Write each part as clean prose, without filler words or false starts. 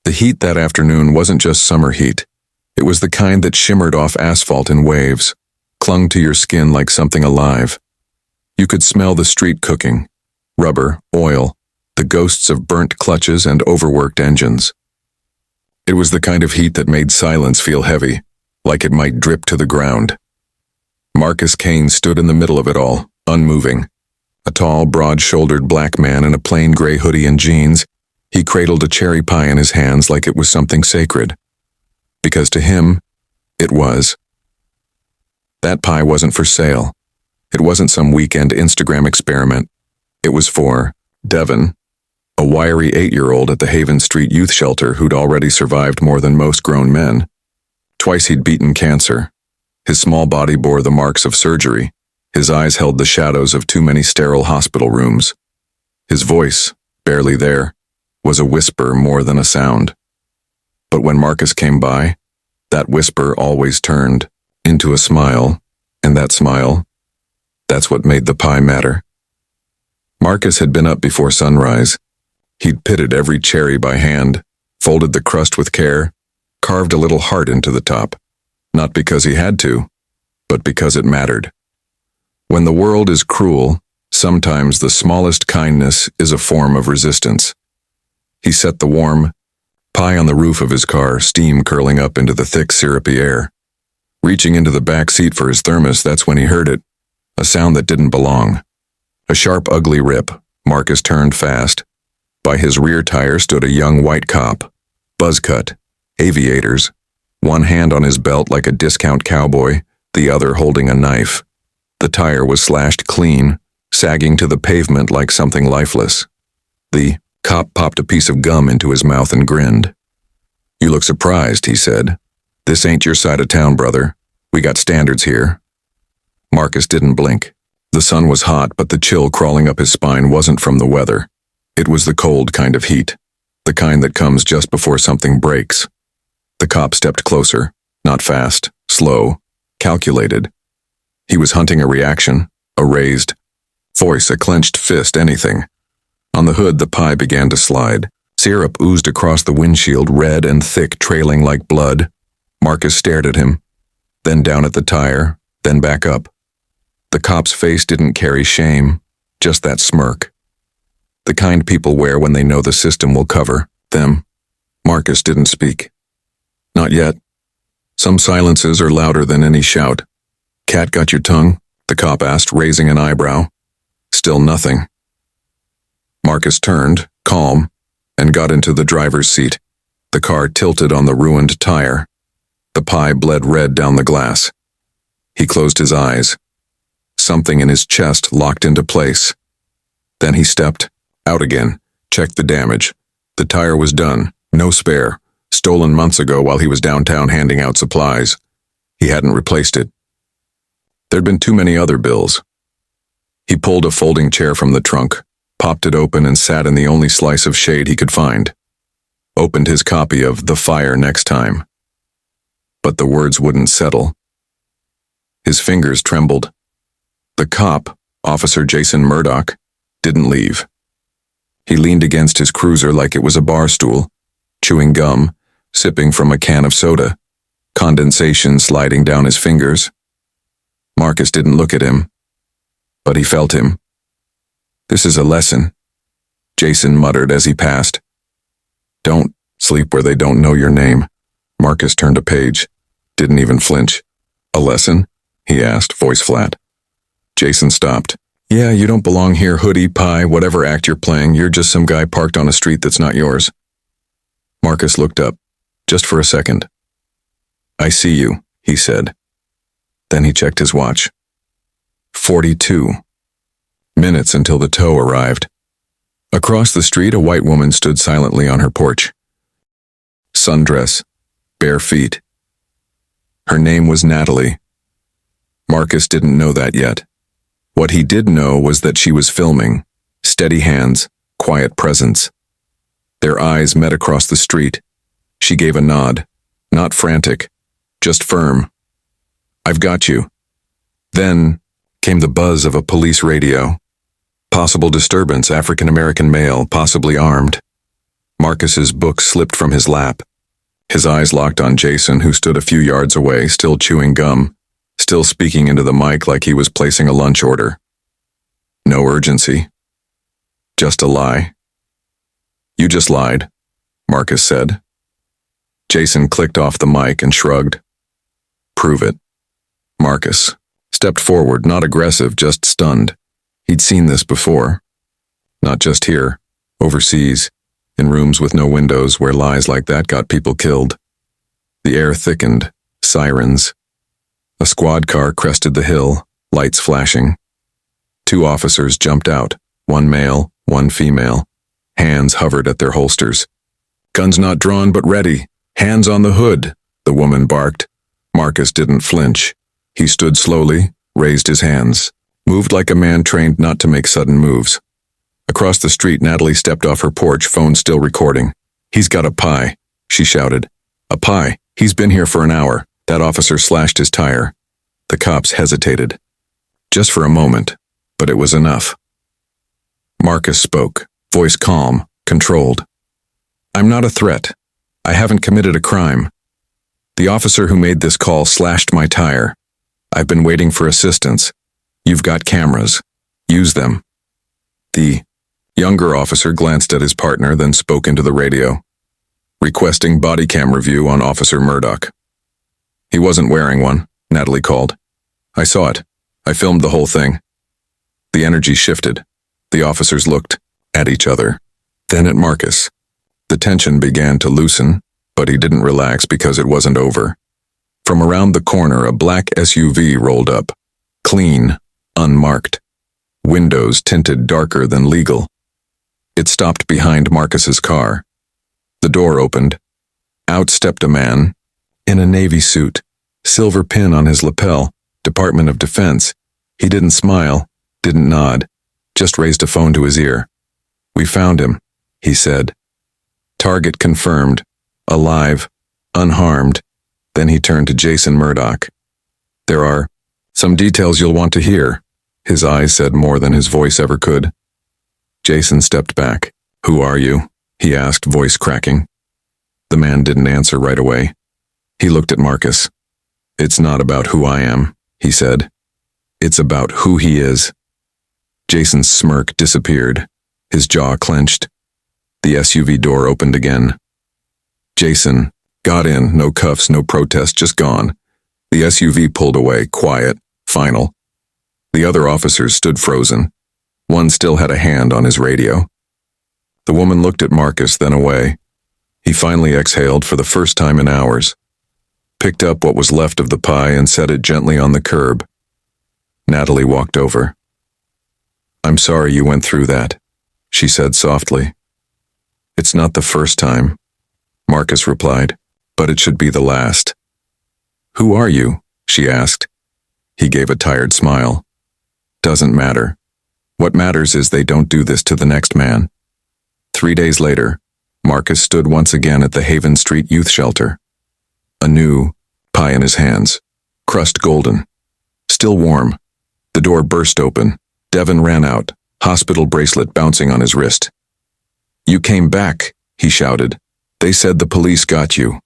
The heat that afternoon wasn't just summer heat. It was the kind that shimmered off asphalt in waves, clung to your skin like something alive. You could smell the street cooking, rubber, oil, the ghosts of burnt clutches and overworked engines. It was the kind of heat that made silence feel heavy, like it might drip to the ground. Marcus Kane stood in the middle of it all, unmoving. A tall, broad-shouldered black man in a plain gray hoodie and jeans, he cradled a cherry pie in his hands like it was something sacred. Because to him, it was. That pie wasn't for sale. It wasn't some weekend Instagram experiment. It was for Devon, a wiry 8-year-old at the Haven Street Youth Shelter who'd already survived more than most grown men. Twice he'd beaten cancer. His small body bore the marks of surgery. His eyes held the shadows of too many sterile hospital rooms. His voice, barely there, was a whisper more than a sound. But when Marcus came by, that whisper always turned into a smile, and that smile, that's what made the pie matter. Marcus had been up before sunrise. He'd pitted every cherry by hand, folded the crust with care, carved a little heart into the top, not because he had to, but because it mattered. When the world is cruel, sometimes the smallest kindness is a form of resistance. He set the warm pie on the roof of his car, steam curling up into the thick, syrupy air. Reaching into the back seat for his thermos, that's when he heard it, a sound that didn't belong. A sharp, ugly rip. Marcus turned fast. By his rear tire stood a young white cop, buzz cut, aviators, one hand on his belt like a discount cowboy, the other holding a knife. The tire was slashed clean, sagging to the pavement like something lifeless. The cop popped a piece of gum into his mouth and grinned. "You look surprised," he said. "This ain't your side of town, brother. We got standards here." Marcus didn't blink. The sun was hot, but the chill crawling up his spine wasn't from the weather. It was the cold kind of heat, the kind that comes just before something breaks. The cop stepped closer, not fast, slow, calculated. He was hunting a reaction, a raised voice, a clenched fist, anything. On the hood, the pie began to slide. Syrup oozed across the windshield, red and thick, trailing like blood. Marcus stared at him, then down at the tire, then back up. The cop's face didn't carry shame, just that smirk. The kind people wear when they know the system will cover them. Marcus didn't speak. Not yet. Some silences are louder than any shout. "Cat got your tongue?" the cop asked, raising an eyebrow. Still nothing. Marcus turned, calm, and got into the driver's seat. The car tilted on the ruined tire. The pie bled red down the glass. He closed his eyes. Something in his chest locked into place. Then he stepped out again, checked the damage. The tire was done, no spare, stolen months ago while he was downtown handing out supplies. He hadn't replaced it. There'd been too many other bills. He pulled a folding chair from the trunk, popped it open and sat in the only slice of shade he could find. Opened his copy of The Fire Next Time. But the words wouldn't settle. His fingers trembled. The cop, Officer Jason Murdoch, didn't leave. He leaned against his cruiser like it was a bar stool, chewing gum, sipping from a can of soda, condensation sliding down his fingers. Marcus didn't look at him, but he felt him. "This is a lesson," Jason muttered as he passed. "Don't sleep where they don't know your name." Marcus turned a page, didn't even flinch. "A lesson?" he asked, voice flat. Jason stopped. "Yeah, you don't belong here, hoodie, pie, whatever act you're playing. You're just some guy parked on a street that's not yours." Marcus looked up, just for a second. "I see you," he said. Then he checked his watch. 42 minutes until the tow arrived. Across the street, a white woman stood silently on her porch. Sundress, bare feet. Her name was Natalie. Marcus didn't know that yet. What he did know was that she was filming. Steady hands, quiet presence. Their eyes met across the street. She gave a nod, not frantic, just firm. "I've got you." Then came the buzz of a police radio. Possible disturbance, African-American male, possibly armed. Marcus's book slipped from his lap. His eyes locked on Jason, who stood a few yards away, still chewing gum, still speaking into the mic like he was placing a lunch order. No urgency. Just a lie. You just lied, Marcus said. Jason clicked off the mic and shrugged. Prove it. Marcus stepped forward, not aggressive, just stunned. He'd seen this before. Not just here, overseas, in rooms with no windows where lies like that got people killed. The air thickened, sirens. A squad car crested the hill, lights flashing. 2 officers jumped out, 1 male, 1 female. Hands hovered at their holsters. Guns not drawn but ready. Hands on the hood, the woman barked. Marcus didn't flinch. He stood slowly, raised his hands, moved like a man trained not to make sudden moves. Across the street, Natalie stepped off her porch, phone still recording. He's got a pie, she shouted. A pie. He's been here for an hour. That officer slashed his tire. The cops hesitated. Just for a moment, but it was enough. Marcus spoke, voice calm, controlled. I'm not a threat. I haven't committed a crime. The officer who made this call slashed my tire. I've been waiting for assistance. You've got cameras. Use them. The younger officer glanced at his partner, then spoke into the radio. Requesting body cam review on Officer Murdoch. He wasn't wearing one, Natalie called. I saw it. I filmed the whole thing. The energy shifted. The officers looked at each other, then at Marcus. The tension began to loosen, but he didn't relax because it wasn't over. From around the corner, a black SUV rolled up. Clean, unmarked. Windows tinted darker than legal. It stopped behind Marcus's car. The door opened. Out stepped a man, in a navy suit, silver pin on his lapel, Department of Defense. He didn't smile, didn't nod, just raised a phone to his ear. We found him, he said. Target confirmed, alive, unharmed. Then he turned to Jason Murdoch. There are some details you'll want to hear. His eyes said more than his voice ever could. Jason stepped back. Who are you? He asked, voice cracking. The man didn't answer right away. He looked at Marcus. It's not about who I am, he said. It's about who he is. Jason's smirk disappeared. His jaw clenched. The SUV door opened again. Jason got in, no cuffs, no protest, just gone. The SUV pulled away, quiet, final. The other officers stood frozen. One still had a hand on his radio. The woman looked at Marcus, then away. He finally exhaled for the first time in hours, picked up what was left of the pie and set it gently on the curb. Natalie walked over. I'm sorry you went through that, she said softly. It's not the first time, Marcus replied, but it should be the last. Who are you? She asked. He gave a tired smile. Doesn't matter. What matters is they don't do this to the next man. 3 days later, Marcus stood once again at the Haven Street Youth Shelter. A new pie in his hands, crust golden, still warm. The door burst open. Devin ran out, hospital bracelet bouncing on his wrist. You came back, he shouted. They said the police got you.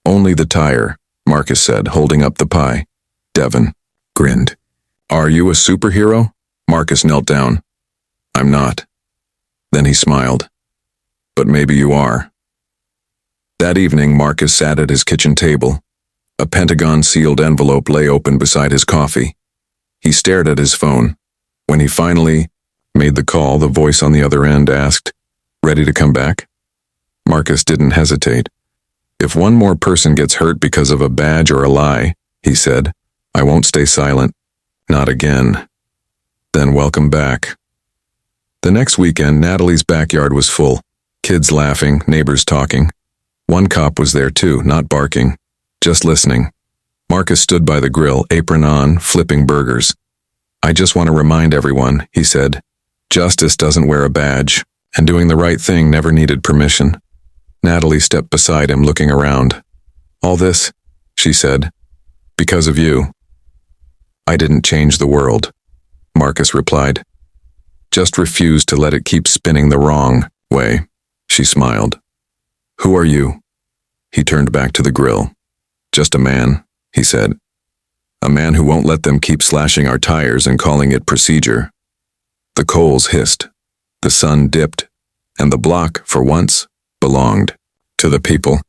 Only the tire, Marcus said, holding up the pie. Devin grinned. Are you a superhero? Marcus knelt down. I'm not. Then he smiled. But maybe you are. That evening, Marcus sat at his kitchen table. A Pentagon-sealed envelope lay open beside his coffee. He stared at his phone. When he finally made the call, the voice on the other end asked, Ready to come back? Marcus didn't hesitate. If one more person gets hurt because of a badge or a lie, he said, I won't stay silent. Not again. Then welcome back. The next weekend, Natalie's backyard was full. Kids laughing, neighbors talking. One cop was there too, not barking, just listening. Marcus stood by the grill, apron on, flipping burgers. I just want to remind everyone, he said, justice doesn't wear a badge, and doing the right thing never needed permission. Natalie stepped beside him, looking around. All this, she said, because of you. I didn't change the world, Marcus replied. Just refused to let it keep spinning the wrong way. She smiled. Who are you? He turned back to the grill. Just a man, he said. A man who won't let them keep slashing our tires and calling it procedure. The coals hissed. The sun dipped. And the block, for once, belonged to the people.